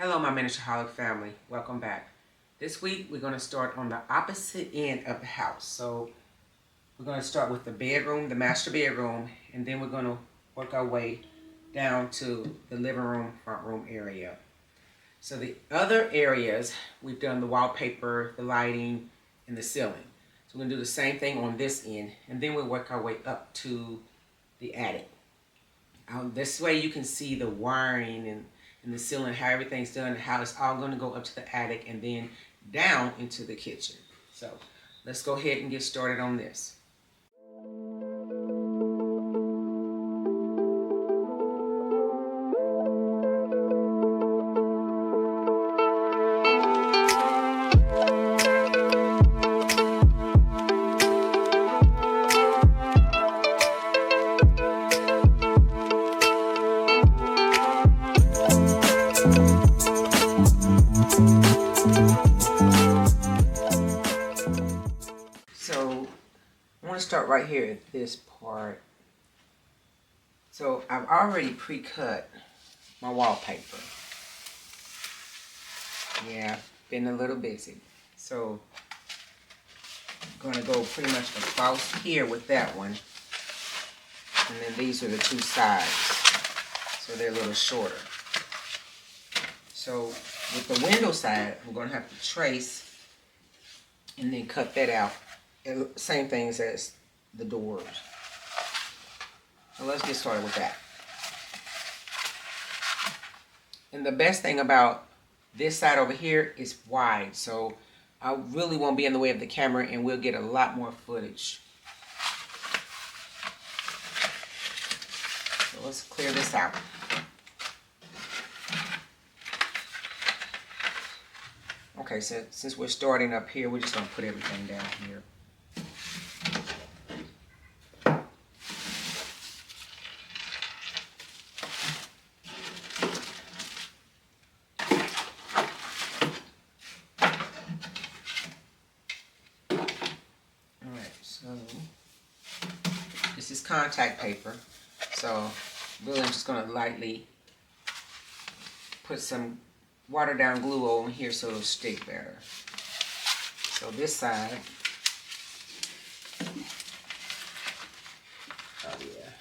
Hello, my Miniatureholic family. Welcome back. This week, we're going to start on the opposite end of the house. So, we're going to start with the bedroom, the master bedroom, and then we're going to work our way down to the living room, front room area. So, the other areas, we've done the wallpaper, the lighting, and the ceiling. So, we're going to do the same thing on this end, and then we'll work our way up to the attic. This way you can see the wiring and the ceiling, how everything's done, how it's all going to go up to the attic and then down into the kitchen. So let's go ahead and get started on this. So I want to start right here at this part. So I've already pre-cut my wallpaper. Yeah, been a little busy. So I'm going to go pretty much across here with that one. And then these are the two sides. So they're a little shorter. So with the window side, I'm going to have to trace and then cut that out. Same things as the doors. So let's get started with that. And the best thing about this side over here is wide, so I really won't be in the way of the camera and we'll get a lot more footage. So let's clear this out. Okay, so since we're starting up here, we're just going to put everything down here. This is contact paper, so really I'm just going to lightly put some water down glue over here so it'll stick better. So this side, oh yeah,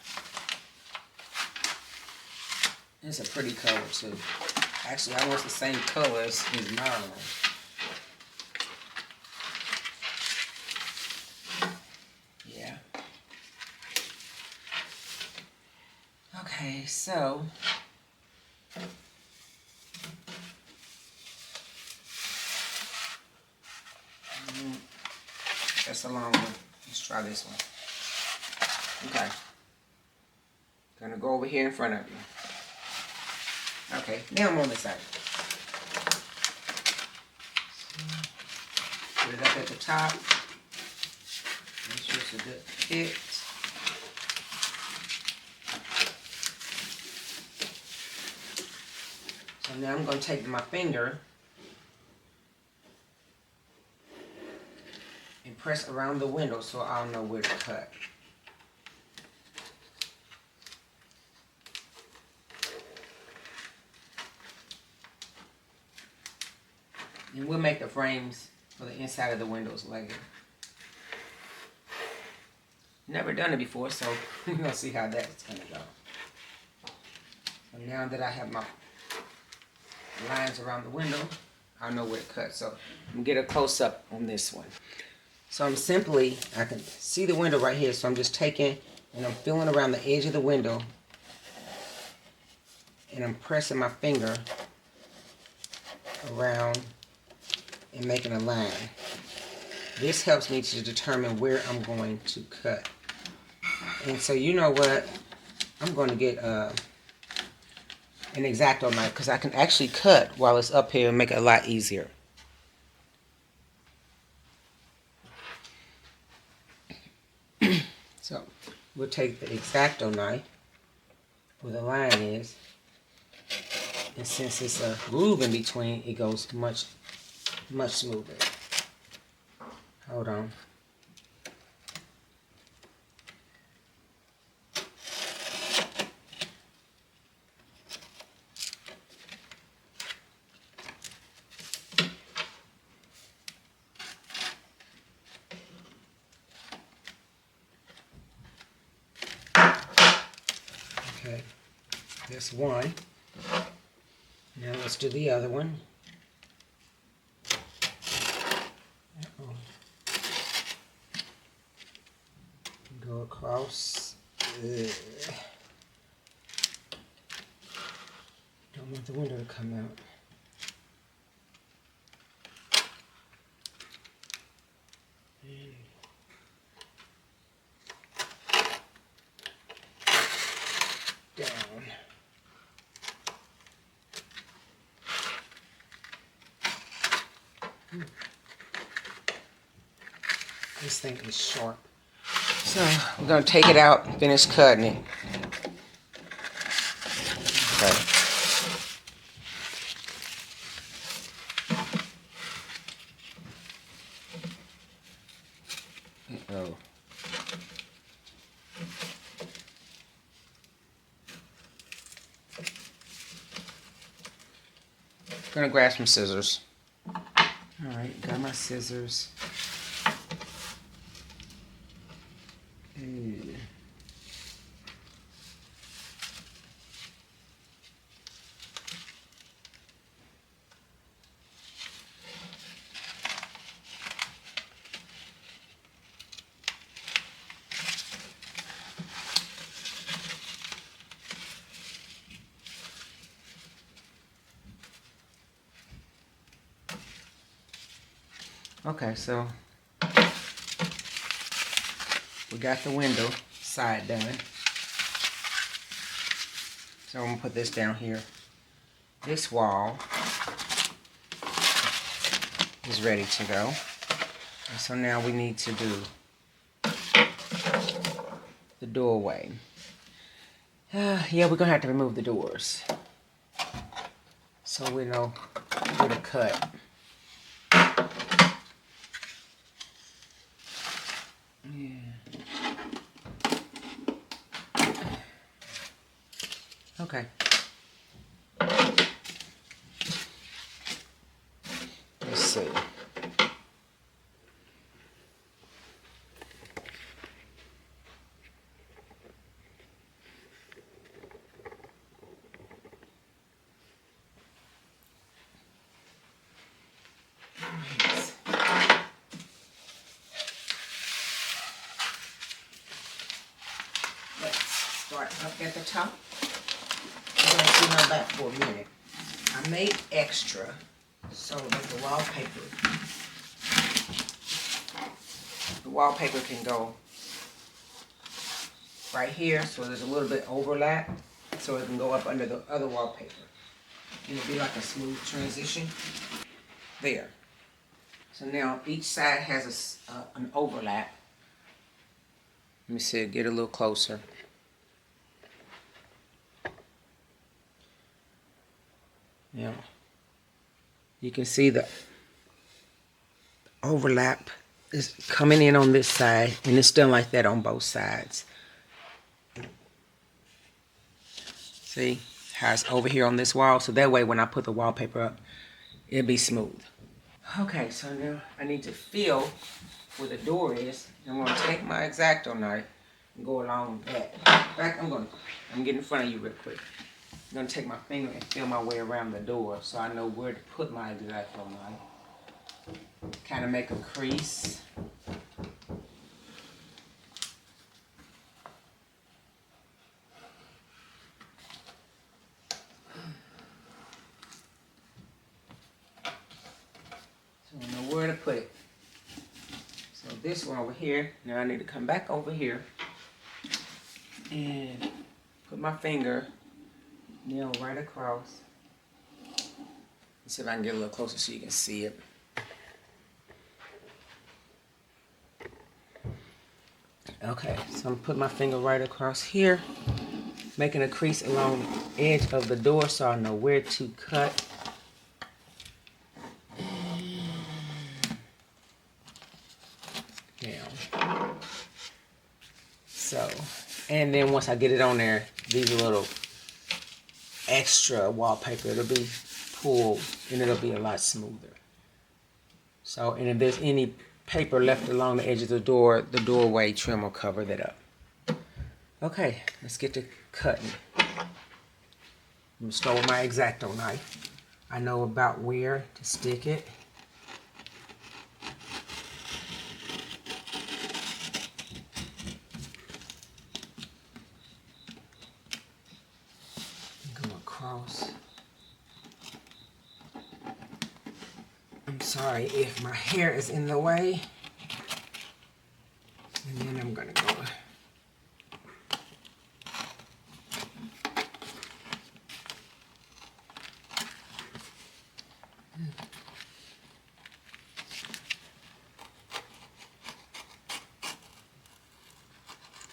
it's a pretty color too. Actually, almost the same color as mine. Okay, so that's a long one. Let's try this one. Okay. Gonna go over here in front of you. Okay, now I'm on this side. Put it up at the top. Make sure it's a good fit. So now I'm going to take my finger and press around the window so I'll know where to cut. And we'll make the frames for the inside of the windows later. Never done it before, so we're going to see how that's going to go. So now that I have my lines around the window, I know where to cut. So I'm going to get a close-up on this one. So I can see the window right here, so I'm just taking and I'm feeling around the edge of the window and I'm pressing my finger around and making a line. This helps me to determine where I'm going to cut. And so you know what? I'm going to get an X-Acto knife because I can actually cut while it's up here and make it a lot easier. So we'll take the X-Acto knife where the line is, and since it's a groove in between, it goes much smoother. Hold on. That's one. Now let's do the other one. Go across. Don't want the window to come out. Down. This thing is sharp. So we're going to take it out and finish cutting it. Okay. Uh-oh. Gonna grab some scissors. Alright, got my scissors. Okay, so we got the window side done. So I'm gonna put this down here. This wall is ready to go. And so now we need to do the doorway. Yeah, we're gonna have to remove the doors, so we know where to cut. Okay. Let's see. Let's start up at the top. I'm going to see my back for a minute. I made extra so that the wallpaper can go right here, so there's a little bit overlap, so it can go up under the other wallpaper. It'll be like a smooth transition. There. So now each side has an overlap. Let me see it, get a little closer. Yeah. You can see the overlap is coming in on this side, and it's done like that on both sides. See how it's over here on this wall? So that way when I put the wallpaper up, it'll be smooth. Okay, so now I need to feel where the door is. I'm going to take my X-Acto knife and go along that. In fact, I'm getting in front of you real quick. I'm going to take my finger and feel my way around the door so I know where to put my X-Acto knife. Kind of make a crease. So I know where to put it. So this one over here, now I need to come back over here and put my finger nail right across. Let's see if I can get a little closer so you can see it. Okay, so I'm putting my finger right across here, making a crease along the edge of the door so I know where to cut. Down. So, and then once I get it on there, these are little extra wallpaper. It'll be pulled and it'll be a lot smoother. So, and if there's any paper left along the edge of the doorway trim will cover that up. Okay, let's get to cutting. I'm going to start with my X-Acto knife. I know about where to stick it. Go across. I'm sorry if my hair is in the way. And then I'm going to go.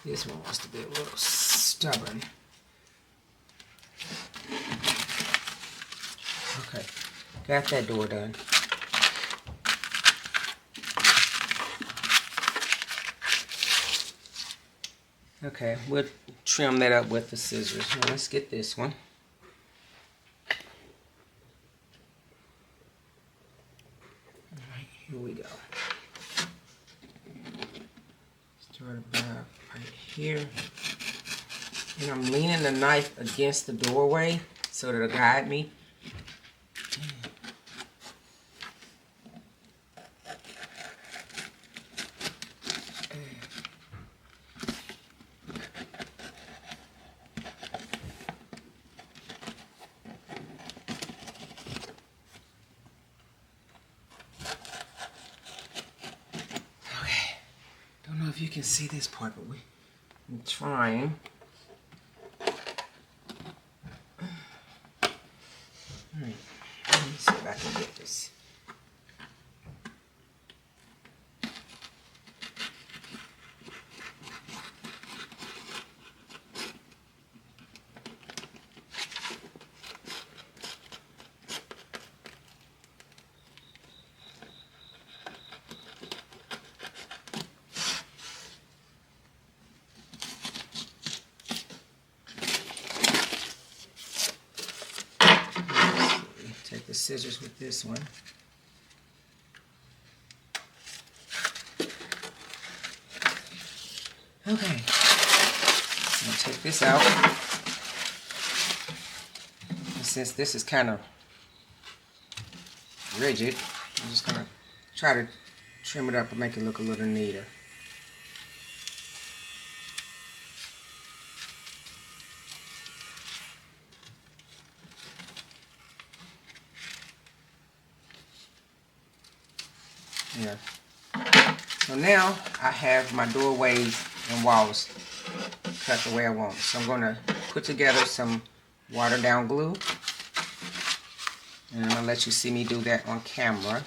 This one wants to be a little stubborn. Okay, got that door done. Okay, we'll trim that up with the scissors. Now let's get this one. All right, here we go. Start about right here. And I'm leaning the knife against the doorway so that it'll guide me. Don't know if you can see this part, but I'm trying. Alright, let me see if I can get this. Take the scissors with this one. Okay, I'm going to take this out. And since this is kind of rigid, I'm just going to try to trim it up and make it look a little neater. Yeah. So now I have my doorways and walls cut the way I want. So I'm going to put together some watered down glue. And I'm going to let you see me do that on camera,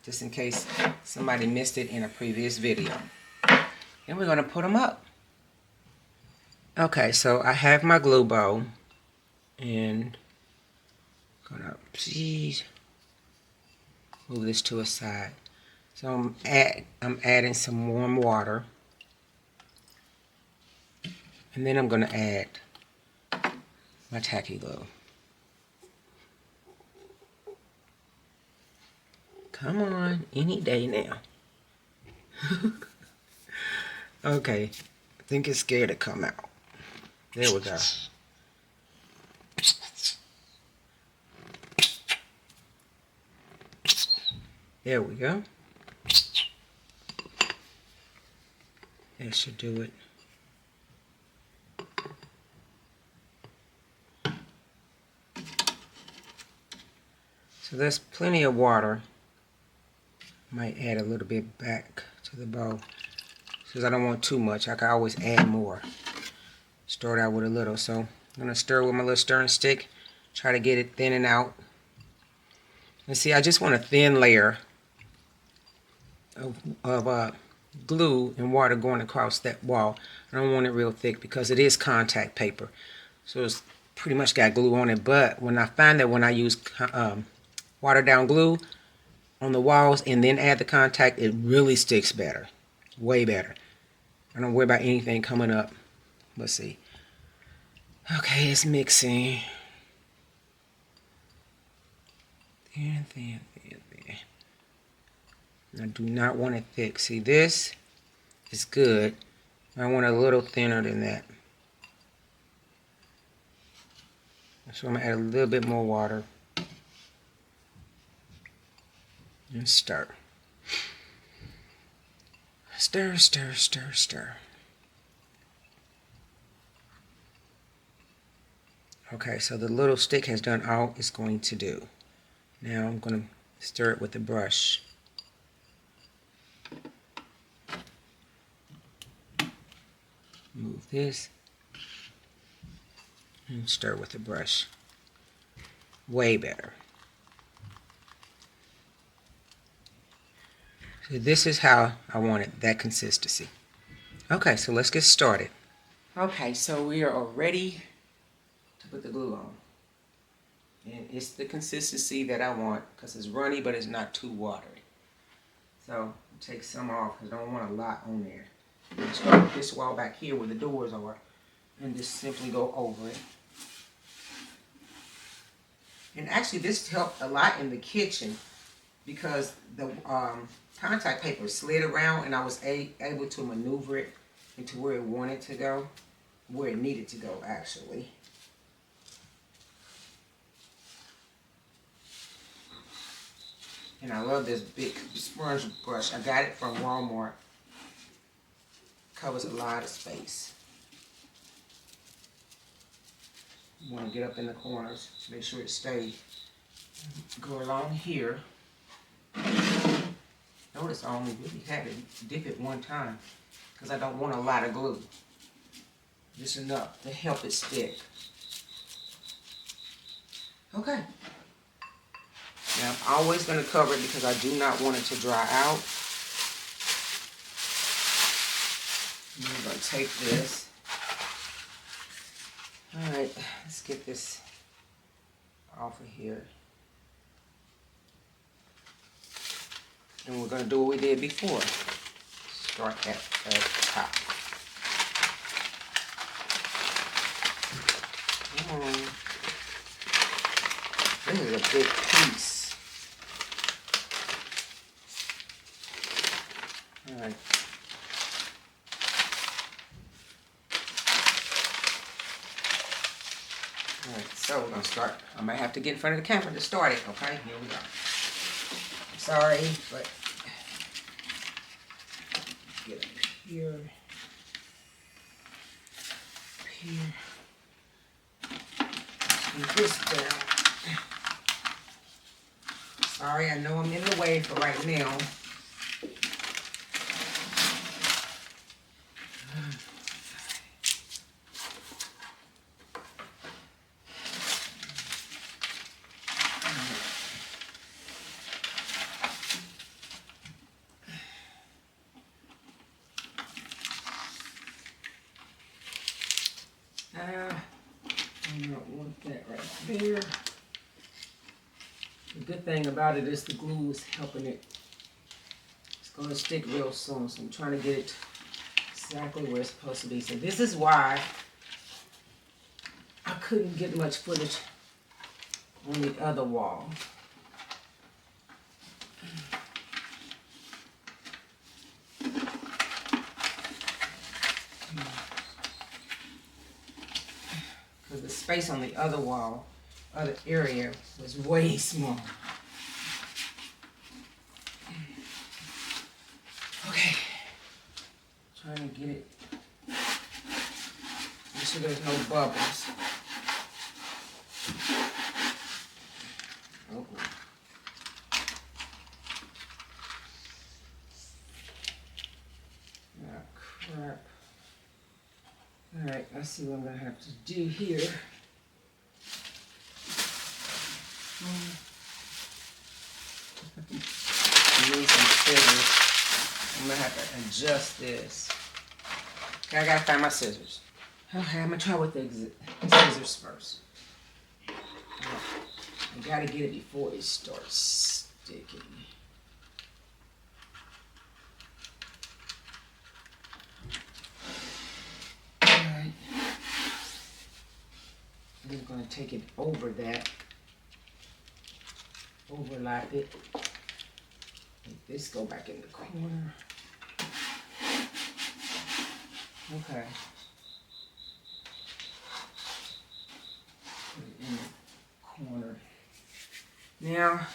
just in case somebody missed it in a previous video. Then we're going to put them up. Okay, so I have my glue bowl. And I'm going to please move this to a side. So I'm adding some warm water. And then I'm going to add my tacky glue. Come on, any day now. Okay, I think it's scared to come out. There we go. There we go. That should do it. So there's plenty of water. Might add a little bit back to the bowl because I don't want too much. I can always add more. Start out with a little. So I'm going to stir with my little stirring stick. Try to get it thinning out. And see, I just want a thin layer of glue and water going across that wall. I don't want it real thick because it is contact paper. So it's pretty much got glue on it. But when I find that when I use watered down glue on the walls and then add the contact, it really sticks better. Way better. I don't worry about anything coming up. Let's see. Okay, it's mixing. Thin, thin, thin, thin. I do not want it thick. See, this is good. I want it a little thinner than that. So I'm going to add a little bit more water. And stir. Stir, stir, stir, stir. Okay, so the little stick has done all it's going to do. Now I'm going to stir it with a brush. Move this and stir with a brush. Way better. So this is how I want it, that consistency. Okay, so let's get started. Okay, so we are all ready to put the glue on. And it's the consistency that I want because it's runny but it's not too watery. So take some off because I don't want a lot on there. Start with this wall back here where the doors are and just simply go over it. And actually this helped a lot in the kitchen because the contact paper slid around and I was able to maneuver it into where it wanted to go, where it needed to go actually. And I love this big sponge brush. I got it from Walmart. Covers a lot of space. You want to get up in the corners to make sure it stays. Go along here. Notice I only really had to dip it one time because I don't want a lot of glue. Just enough to help it stick. Okay. Now I'm always going to cover it because I do not want it to dry out. I'm going to take this. Alright, let's get this off of here. And we're going to do what we did before. Start at the top. Come on. This is a big piece. Alright. Alright, so we're going to start. I might have to get in front of the camera to start it, okay? Here we go. I'm sorry, but get up here. Up here. Move this down. Sorry, I know I'm in the way for right now. I don't want that right there. The good thing about it is the glue is helping it. It's going to stick real soon, so I'm trying to get it exactly where it's supposed to be. So this is why I couldn't get much footage on the other wall. Because the space on the other wall, other area, was way small. Okay. Trying to get it. Make sure there's no bubbles. Oh. Ah, crap. Alright, let's see what I'm going to have to do here. I need some scissors. I'm going to have to adjust this. Okay, I got to find my scissors. Okay, I'm going to try with the scissors first. I got to get it before it starts sticking. Alright. I'm going to take it over that. Overlap it. Make this go back in the corner. Okay. Put it in in the corner. Now,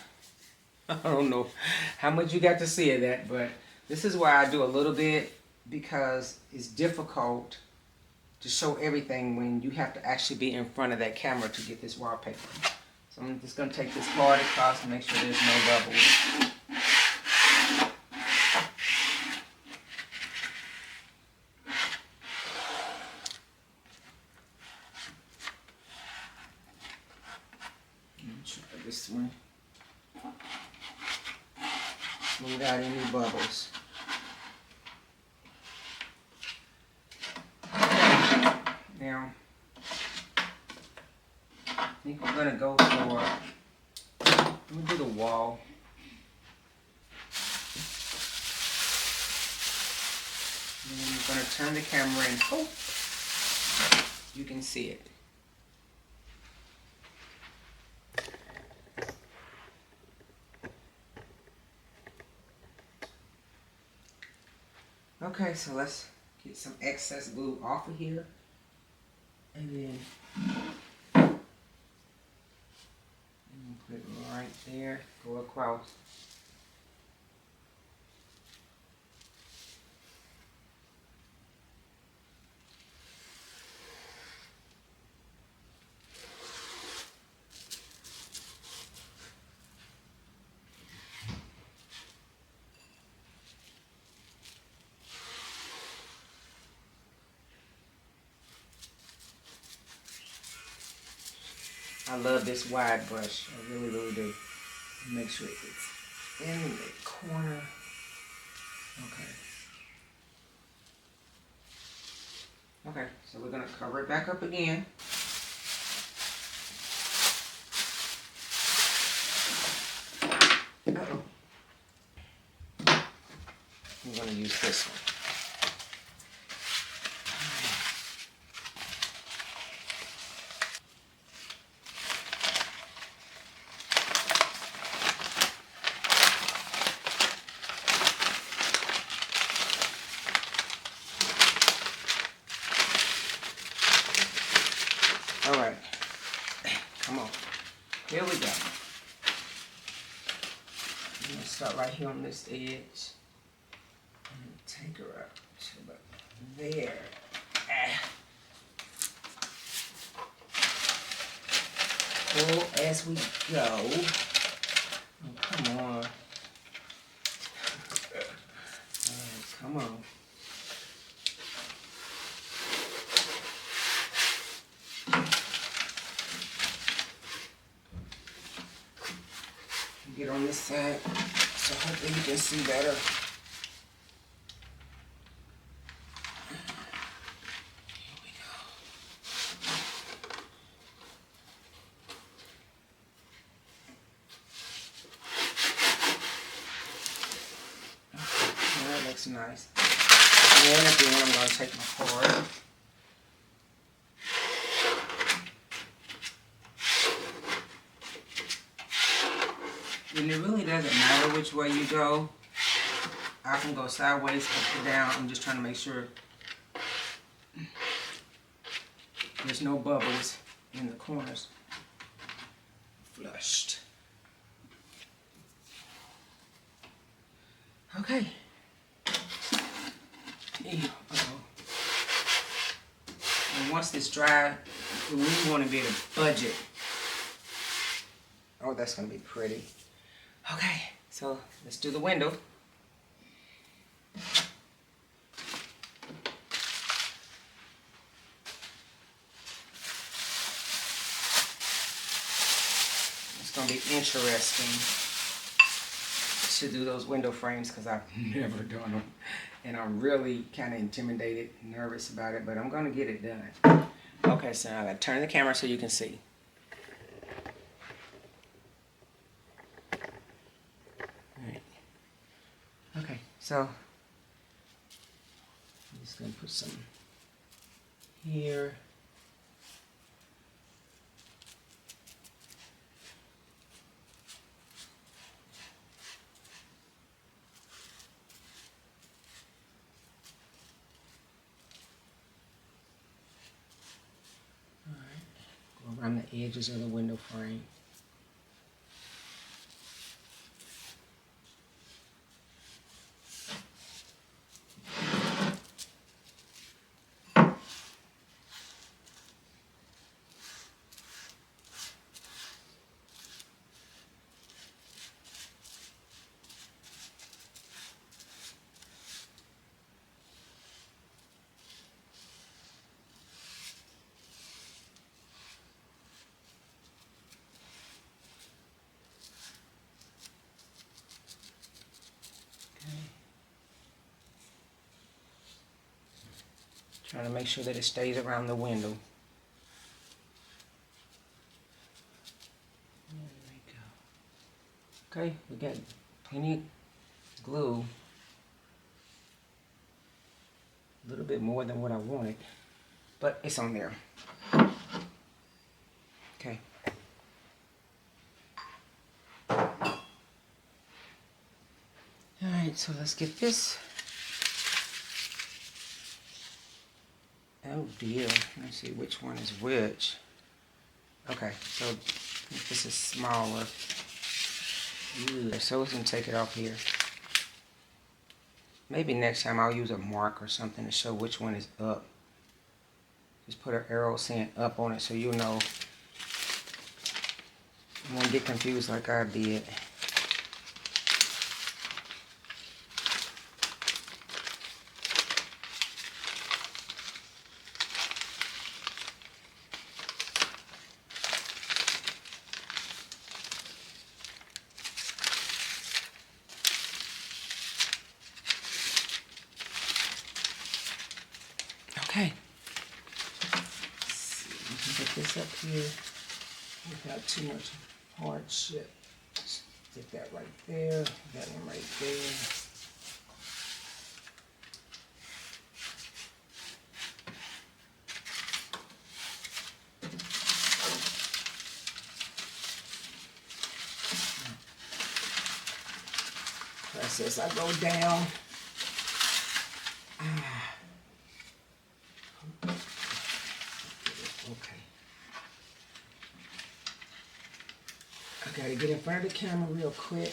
I don't know how much you got to see of that, but this is why I do a little bit, because it's difficult to show everything when you have to actually be in front of that camera to get this wallpaper. So I'm just going to take this card across and make sure there's no bubbles. Try this one. Smooth out any bubbles. Now, I think we're going to go for, we'll do the wall. And then we're going to turn the camera and hope you can see it. Okay, so let's get some excess glue off of here. And then put it right there, go across. I love this wide brush. I really, really do. Make sure it's in the corner. Okay. Okay, so we're going to cover it back up again. Uh-oh. I'm going to use this one. All right, come on, here we go. I'm gonna start right here on this edge and take her up to about there. Pull as we go. Oh, come on. All right, come on. Get on this side, so hopefully you can see better. Here we go. Okay, that looks nice. And then at the end, I'm going to take my cord. And it really doesn't matter which way you go. I can go sideways, up or down. I'm just trying to make sure there's no bubbles in the corners. Flushed. Okay. Uh-oh. And once this dry, we really want to be able to budget. Oh, that's going to be pretty. Okay, so let's do the window. It's going to be interesting to do those window frames because I've never done them. And I'm really kind of intimidated, nervous about it, but I'm going to get it done. Okay, so now I got to turn the camera so you can see. Okay, so I'm just going to put some here. All right, go around the edges of the window frame. Trying to make sure that it stays around the window. There we go. Okay, we got plenty of glue. A little bit more than what I wanted, but it's on there. Okay. Alright, so let's get this. Oh dear, let me see which one is which. Okay, so this is smaller. So we can take it off here. Maybe next time I'll use a mark or something to show which one is up. Just put an arrow saying up on it so you'll know. You won't get confused like I did. Okay. Let's see. We can put this up here without too much hardship. Stick that right there. That one right there. Press as I go down. Okay. I gotta get in front of the camera real quick.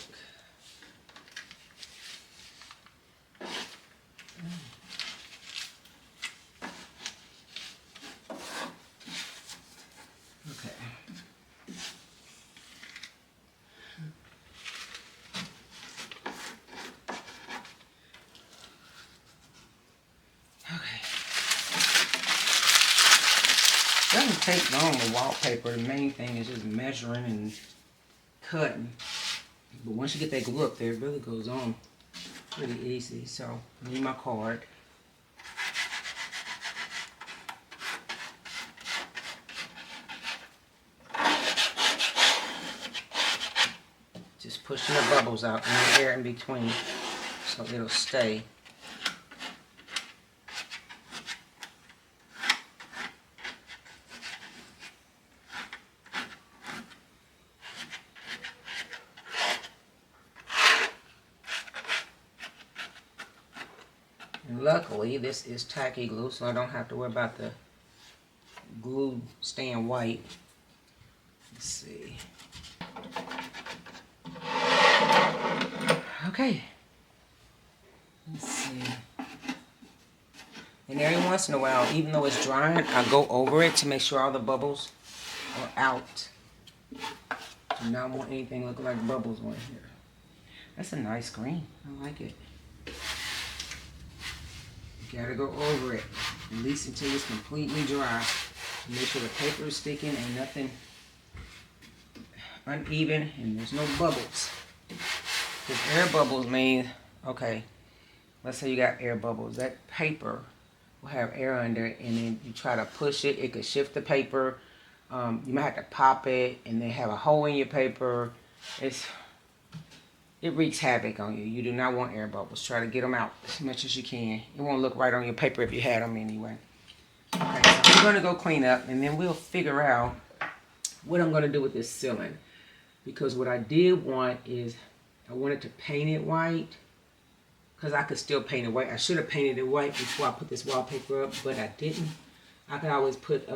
Okay. Doesn't take long to wallpaper. The main thing is just measuring and cutting. But once you get that glue up there, it really goes on pretty easy. So I need my card. Just pushing the bubbles out and the air in between so it'll stay. And luckily, this is tacky glue, so I don't have to worry about the glue staying white. Let's see. Okay. Let's see. And every once in a while, even though it's drying, I go over it to make sure all the bubbles are out. Do not want anything looking like bubbles on here. That's a nice green. I like it. You gotta go over it, at least until it's completely dry. Make sure the paper is sticking and nothing uneven and there's no bubbles. Because air bubbles mean, okay, let's say you got air bubbles. That paper will have air under it, and then you try to push it, it could shift the paper. You might have to pop it and then have a hole in your paper. It wreaks havoc on you. You do not want air bubbles. Try to get them out as much as you can. It won't look right on your paper if you had them anyway. Okay, so I'm going to go clean up, and then we'll figure out what I'm going to do with this ceiling. Because what I did want is, I wanted to paint it white. Because I could still paint it white. I should have painted it white before I put this wallpaper up, but I didn't. I could always put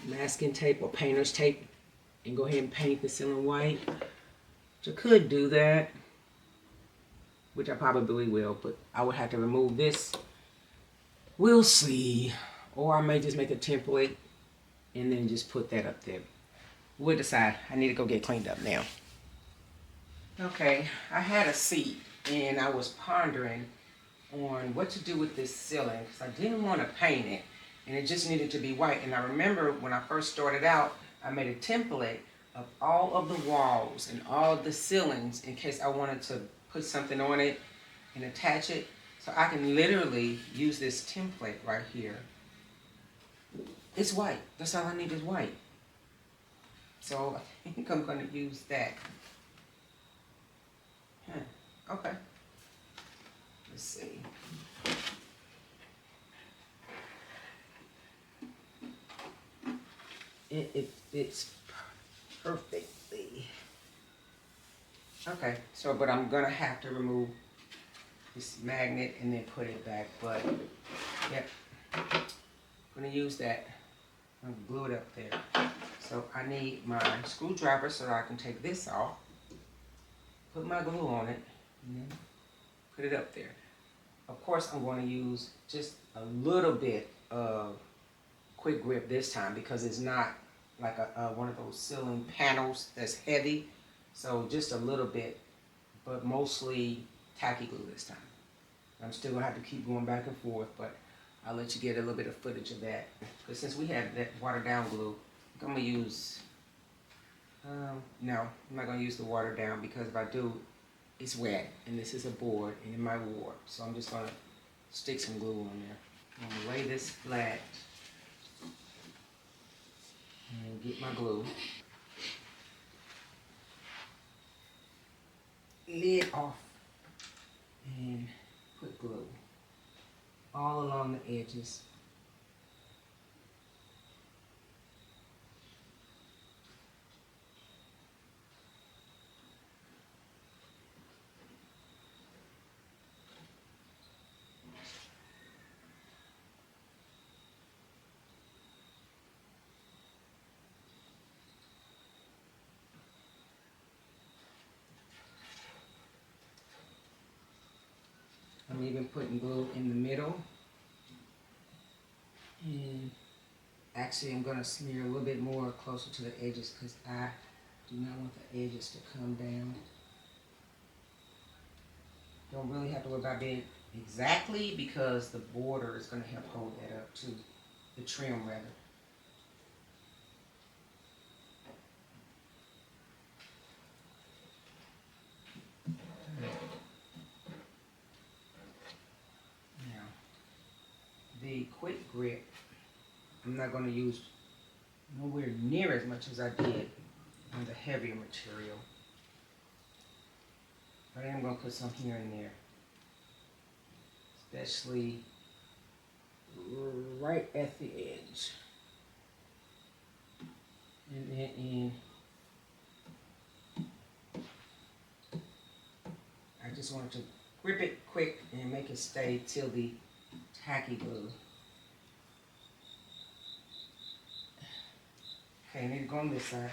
masking tape or painter's tape and go ahead and paint the ceiling white. So I could do that, which I probably will, but I would have to remove this. We'll see. Or I may just make a template and then just put that up there. We'll decide. I need to go get cleaned up now. Okay, I had a seat and I was pondering on what to do with this ceiling because I didn't want to paint it and it just needed to be white. And I remember when I first started out, I made a template of all of the walls and all of the ceilings in case I wanted to put something on it and attach it. So I can literally use this template right here. It's white. That's all I need is white. So I think I'm going to use that. Okay. Let's see. It fits perfectly. Okay, so but I'm gonna have to remove this magnet and then put it back. But yep, I'm gonna use that. I'm gonna glue it up there. So I need my screwdriver so that I can take this off. Put my glue on it and then put it up there. Of course, I'm going to use just a little bit of quick grip this time because it's not like one of those ceiling panels that's heavy. So just a little bit, but mostly tacky glue this time. I'm still going to have to keep going back and forth, but I'll let you get a little bit of footage of that. Because since we have that watered down glue, I'm going to use, no, I'm not going to use the watered down because if I do, it's wet and this is a board and it might warp. So I'm just going to stick some glue on there. I'm going to lay this flat and get my glue. Lid off and put glue all along the edges. I'm even putting glue in the middle. And actually I'm going to smear a little bit more closer to the edges because I do not want the edges to come down. Don't really have to worry about being exactly because the border is going to help hold that up too. The trim rather. Now, the quick grip, I'm not going to use nowhere near as much as I did on the heavier material. But I am going to put some here and there. Especially right at the edge. And then in. I just wanted to grip it quick and make it stay till the tacky glue. Okay, I need to go on this side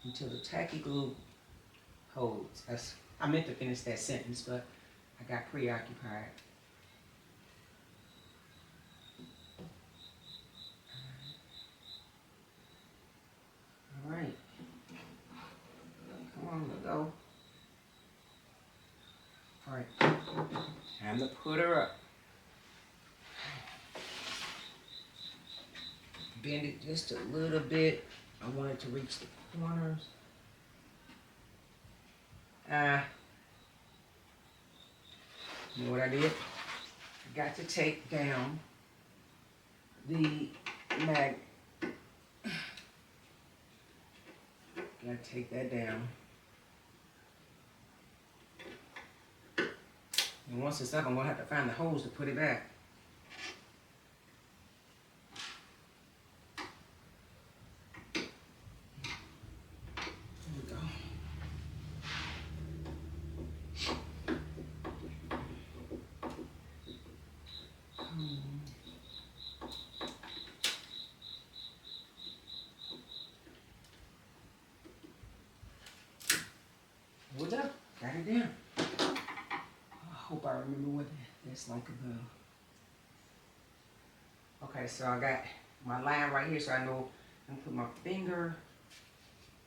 until the tacky glue holds. I meant to finish that sentence, but I got preoccupied. All right. Come on, let's go. All right. Time to put her up. Bend it just a little bit. I want it to reach the corners. You know what I did? I got to take down the magnet. Gotta take that down. And once it's up, I'm gonna have to find the holes to put it back. remember what that's like above. Okay, so I got my line right here, so I know I'm gonna put my finger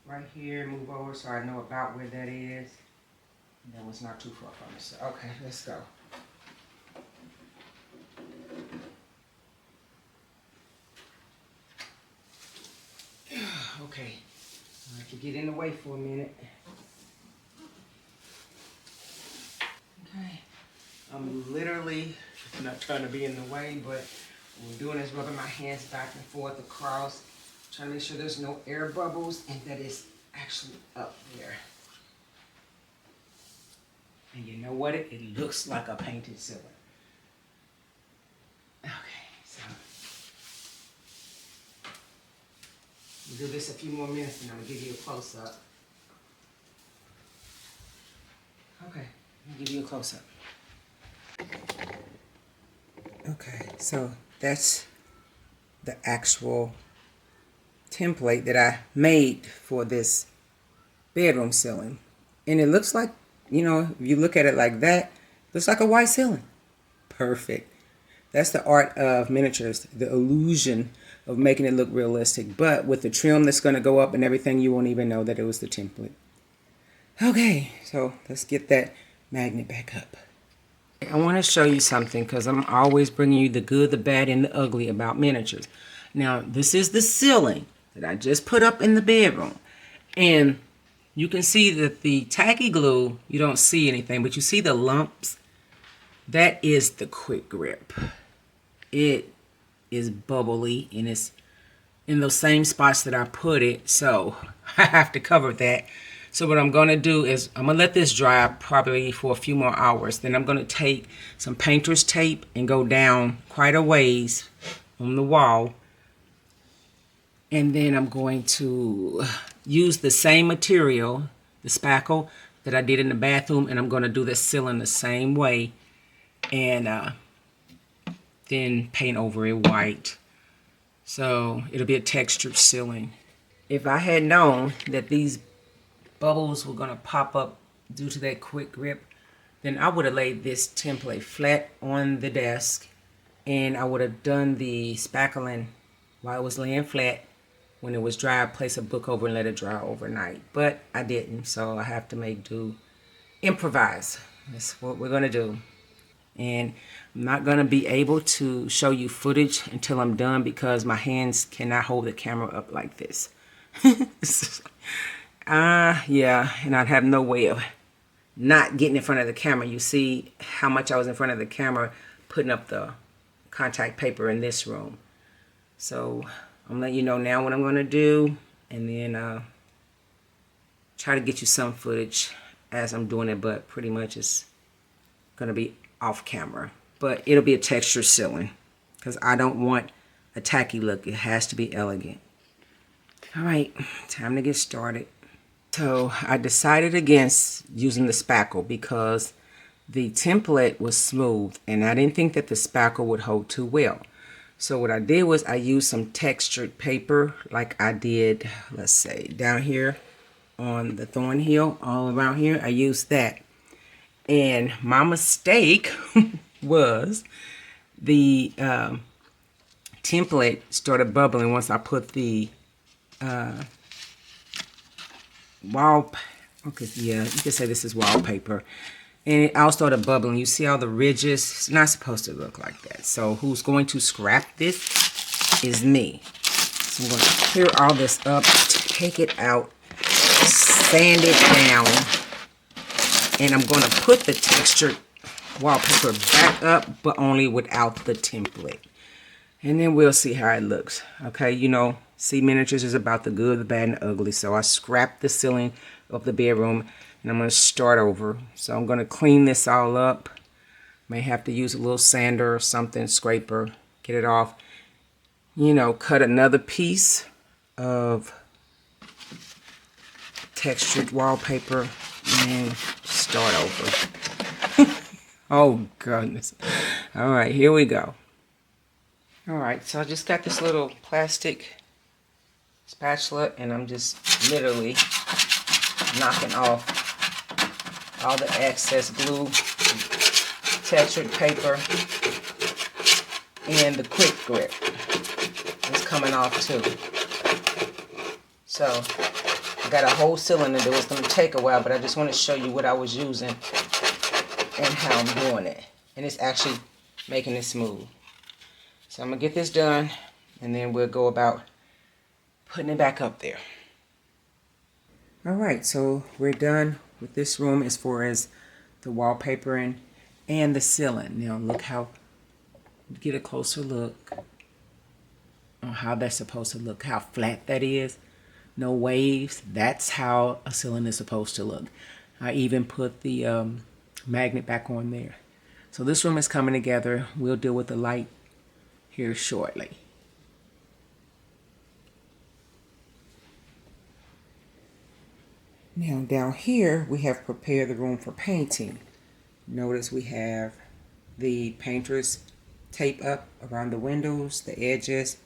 right here, move over so I know about where that is. That was not too far from it. So, okay, let's go. Okay, I have to get in the way for a minute. Okay, I'm literally not trying to be in the way, but what I'm doing is rubbing my hands back and forth across, trying to make sure there's no air bubbles and that it's actually up there. And you know what? It looks like a painted ceiling. Okay, so we'll do this a few more minutes and I'm gonna give you a close-up. Okay, I'll give you a close-up. Okay, so that's the actual template that I made for this bedroom ceiling. And it looks like, you know, if you look at it like that, it looks like a white ceiling. Perfect. That's the art of miniatures, the illusion of making it look realistic. But with the trim that's going to go up and everything, you won't even know that it was the template. Okay, so let's get that magnet back up. I want to show you something because I'm always bringing you the good, the bad, and the ugly about miniatures. Now, this is the ceiling that I just put up in the bedroom. And you can see that the tacky glue, you don't see anything, but you see the lumps? That is the quick grip. It is bubbly and it's in those same spots that I put it, so I have to cover that. So what I'm going to do is I'm going to let this dry probably for a few more hours. Then I'm going to take some painter's tape and go down quite a ways on the wall. And then I'm going to use the same material, the spackle that I did in the bathroom, and I'm going to do the ceiling the same way. And then paint over it white. So it'll be a textured ceiling. If I had known that these bubbles were gonna pop up due to that quick grip, then I would have laid this template flat on the desk and I would have done the spackling while it was laying flat. When it was dry, I placed a book over and let it dry overnight. But I didn't, so I have to make do, improvise. That's what we're gonna do. And I'm not going to be able to show you footage until I'm done because my hands cannot hold the camera up like this. Yeah, and I'd have no way of not getting in front of the camera. You see how much I was in front of the camera putting up the contact paper in this room. So I'm letting you know now what I'm going to do, and then try to get you some footage as I'm doing it, but pretty much it's going to be off camera. But it'll be a textured ceiling because I don't want a tacky look. It has to be elegant. All right, time to get started. So I decided against using the spackle because the template was smooth and I didn't think that the spackle would hold too well. So what I did was I used some textured paper like I did, let's say, down here on the Thorn heel, all around here. I used that. And my mistake was the template started bubbling once I put the okay, yeah, you can say this is wallpaper. And it all started bubbling. You see all the ridges? It's not supposed to look like that. So who's going to scrap this is me. So I'm going to clear all this up, take it out, sand it down. And I'm going to put the textured wallpaper back up, but only without the template. And then we'll see how it looks. Okay, you know, see, miniatures is about the good, the bad, and the ugly. So I scrapped the ceiling of the bedroom, and I'm going to start over. So I'm going to clean this all up. May have to use a little sander or something, scraper, get it off. You know, cut another piece of textured wallpaper and start over. Oh goodness. All right, here we go. All right, so I just got this little plastic spatula and I'm just literally knocking off all the excess glue, textured paper and the quick grip is coming off too. So I got a whole cylinder that was going to take a while, but I just want to show you what I was using and how I'm doing it. And it's actually making it smooth. So I'm going to get this done, and then we'll go about putting it back up there. Alright, so we're done with this room as far as the wallpapering and the ceiling. Now look how, get a closer look on how that's supposed to look, how flat that is. No waves. That's how a ceiling is supposed to look. I even put the magnet back on there. So this room is coming together. We'll deal with the light here shortly. Now down here we have prepared the room for painting. Notice we have the painter's tape up around the windows, the edges,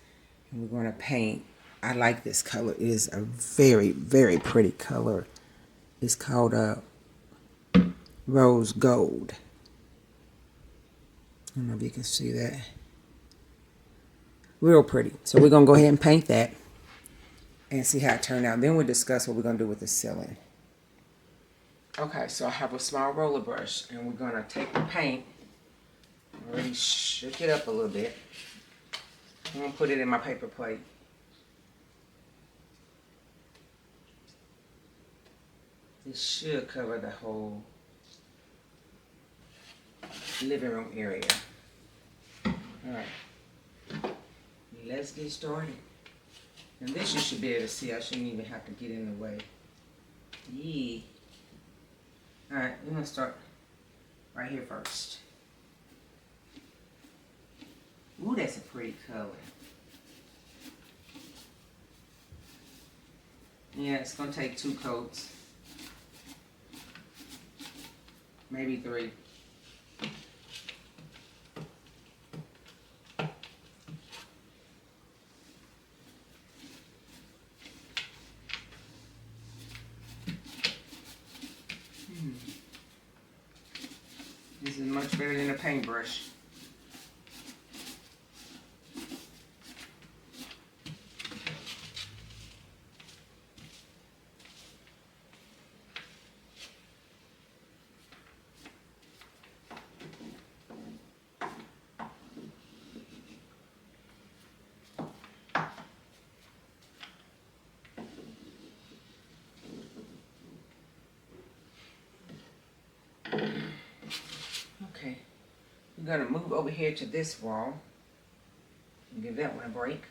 and we're going to paint. I like this color. It is a very, very pretty color. It's called rose gold. I don't know if you can see that. Real pretty. So we're going to go ahead and paint that and see how it turned out. Then we'll discuss what we're going to do with the ceiling. Okay, so I have a small roller brush, and we're going to take the paint. Already shook it up a little bit. I'm going to put it in my paper plate. This should cover the whole living room area. Alright, let's get started. And this you should be able to see. I shouldn't even have to get in the way. Yeah. Alright, we're going to start right here first. Ooh, that's a pretty color. Yeah, it's going to take 2 coats. Maybe 3. This is much better than a paintbrush. Okay, we're going to move over here to this wall and give that one a break.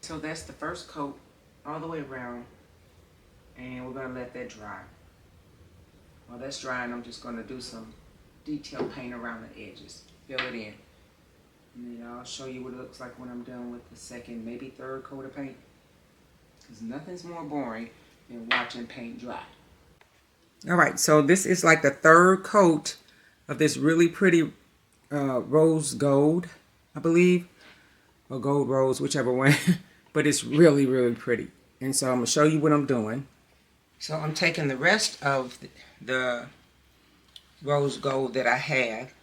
So that's the first coat all the way around, and we're going to let that dry. While that's drying, I'm just going to do some detail paint around the edges, fill it in. And then I'll show you what it looks like when I'm done with the second, maybe third coat of paint. Because nothing's more boring than watching paint dry. Alright, so this is like the third coat of this really pretty rose gold, I believe. Or gold rose, whichever one. But it's really, really pretty. And so I'm going to show you what I'm doing. So I'm taking the rest of the rose gold that I have,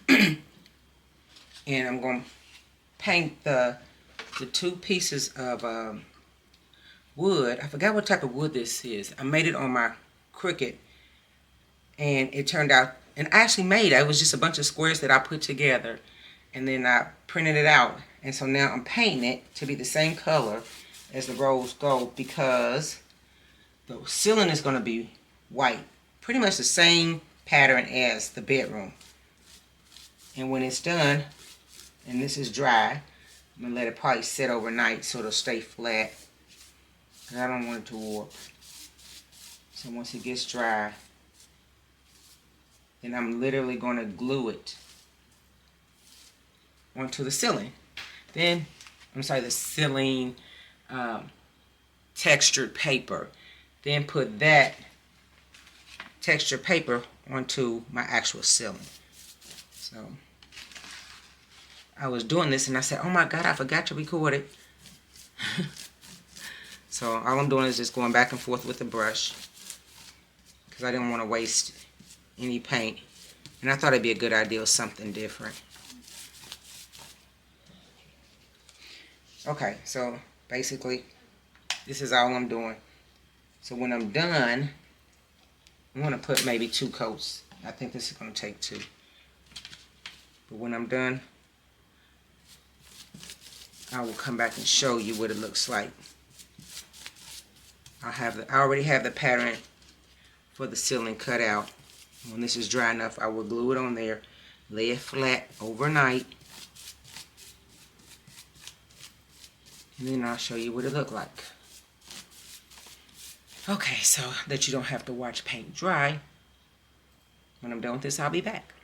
and I'm going to paint the two pieces of wood. I forgot what type of wood this is. I made it on my Cricut, and it turned out, and I actually made it. It was just a bunch of squares that I put together, and then I printed it out. And so now I'm painting it to be the same color as the rose gold, because the ceiling is going to be white. Pretty much the same pattern as the bedroom. And when it's done, and this is dry, I'm going to let it probably sit overnight so it'll stay flat, because I don't want it to warp. So once it gets dry, then I'm literally going to glue it onto the ceiling. Then, the ceiling textured paper. Then put that textured paper onto my actual ceiling. So I was doing this and I said, oh my God, I forgot to record it. So all I'm doing is just going back and forth with the brush, because I didn't want to waste any paint. And I thought it'd be a good idea, something different. Okay, so basically this is all I'm doing. So when I'm done, I'm going to put maybe 2 coats. I think this is going to take 2. But when I'm done, I will come back and show you what it looks like. I already have the pattern for the ceiling cut out. When this is dry enough, I will glue it on there, lay it flat overnight, and then I'll show you what it looked like. Okay, so that you don't have to watch paint dry, when I'm done with this, I'll be back.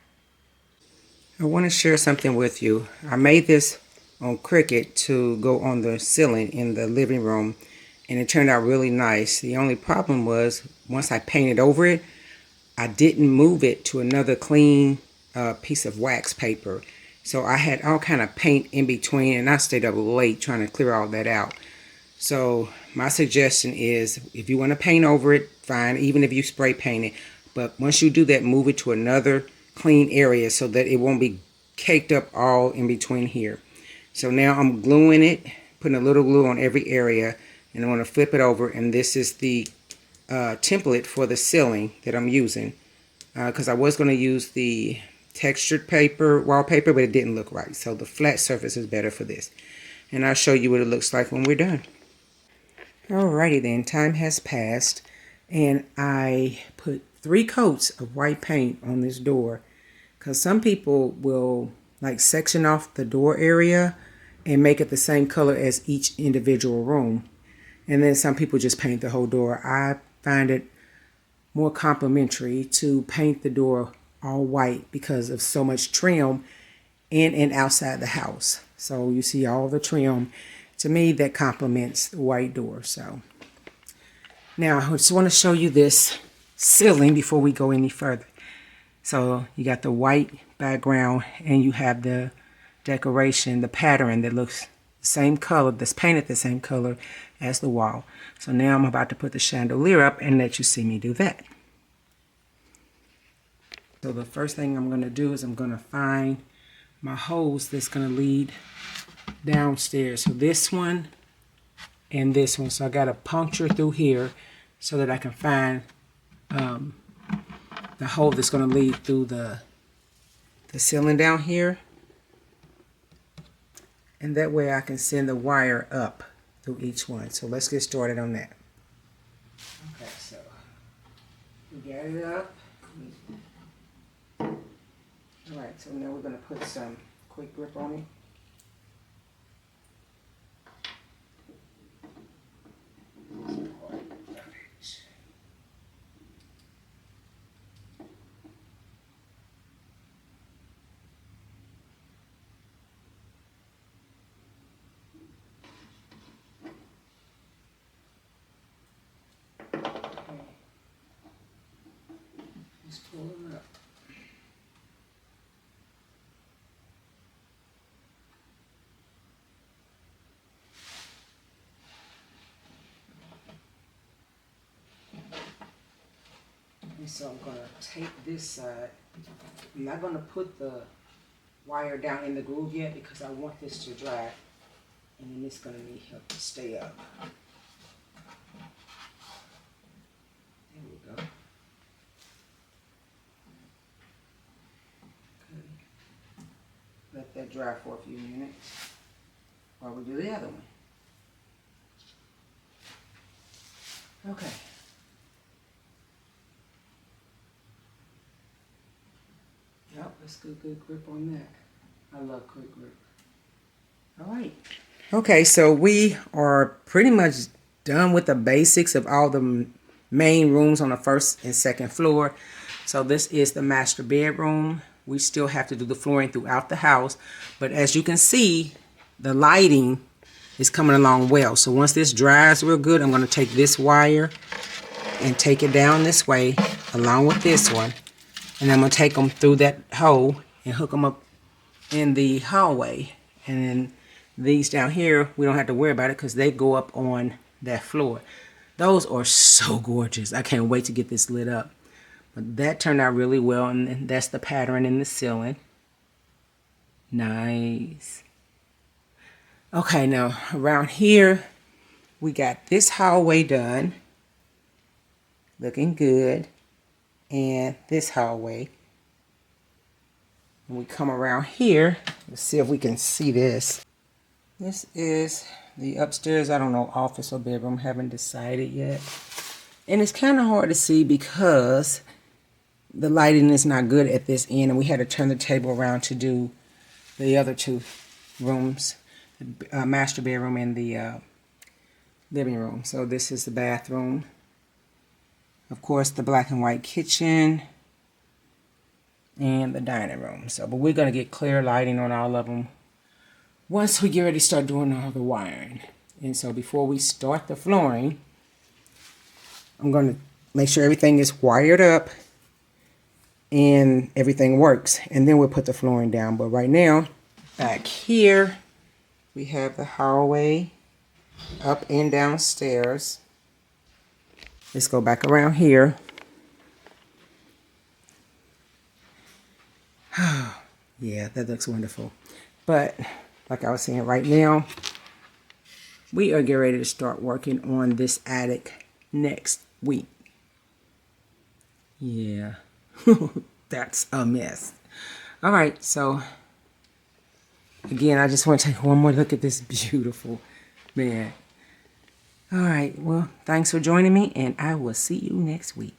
I want to share something with you. I made this on Cricut to go on the ceiling in the living room, and it turned out really nice. The only problem was, once I painted over it, I didn't move it to another clean piece of wax paper. So I had all kind of paint in between, and I stayed up late trying to clear all that out. So my suggestion is, if you want to paint over it, fine, even if you spray paint it. But once you do that, move it to another clean area so that it won't be caked up all in between here. So now I'm gluing it, putting a little glue on every area, and I'm going to flip it over, and this is the template for the ceiling that I'm using, because I was going to use the textured paper, wallpaper, but it didn't look right. So the flat surface is better for this. And I'll show you what it looks like when we're done. Alrighty then, time has passed, and I put 3 coats of white paint on this door, because some people will like section off the door area and make it the same color as each individual room. And then some people just paint the whole door. I find it more complimentary to paint the door all white because of so much trim in and outside the house. So you see all the trim. To me, that complements the white door. So now I just want to show you this ceiling before we go any further. So you got the white background, and you have the decoration, the pattern that looks the same color, that's painted the same color as the wall. So now I'm about to put the chandelier up and let you see me do that. So the first thing I'm going to do is I'm going to find my hose that's going to lead downstairs. So this one and this one. So I got to puncture through here so that I can find the hole that's going to lead through the ceiling down here. And that way I can send the wire up through each one. So let's get started on that. Okay, so we got it up. Alright, so now we're going to put some quick grip on it. Just pull it up. so I'm going to take this side. I'm not going to put the wire down in the groove yet because I want this to dry. And then it's going to need help to stay up. There we go. Okay. Let that dry for a few minutes while we do the other one. Okay. Yep, that's good grip on that. I love quick grip. All right. Okay, so we are pretty much done with the basics of all the main rooms on the first and second floor. So this is the master bedroom. We still have to do the flooring throughout the house, but as you can see, the lighting is coming along well. So once this dries real good, I'm going to take this wire and take it down this way along with this one, and I'm going to take them through that hole and hook them up in the hallway. And then these down here, we don't have to worry about it because they go up on that floor. Those are so gorgeous. I can't wait to get this lit up. But that turned out really well, and that's the pattern in the ceiling. Nice. Okay, now around here, we got this hallway done. Looking good. And this hallway. And we come around here. Let's see if we can see this. This is the upstairs, I don't know, office or bedroom, haven't decided yet. And it's kind of hard to see because the lighting is not good at this end, and we had to turn the table around to do the other two rooms, the master bedroom and the living room. So this is the bathroom. Of course, the black and white kitchen and the dining room. So, but we're going to get clear lighting on all of them once we get ready to start doing all the wiring. And so before we start the flooring, I'm going to make sure everything is wired up and everything works. And then we'll put the flooring down. But right now, back here, we have the hallway up and downstairs. Let's go back around here. Yeah, that looks wonderful. But like I was saying, right now, we are getting ready to start working on this attic next week. Yeah, that's a mess. All right, so again, I just want to take one more look at this beautiful man. All right, well, thanks for joining me, and I will see you next week.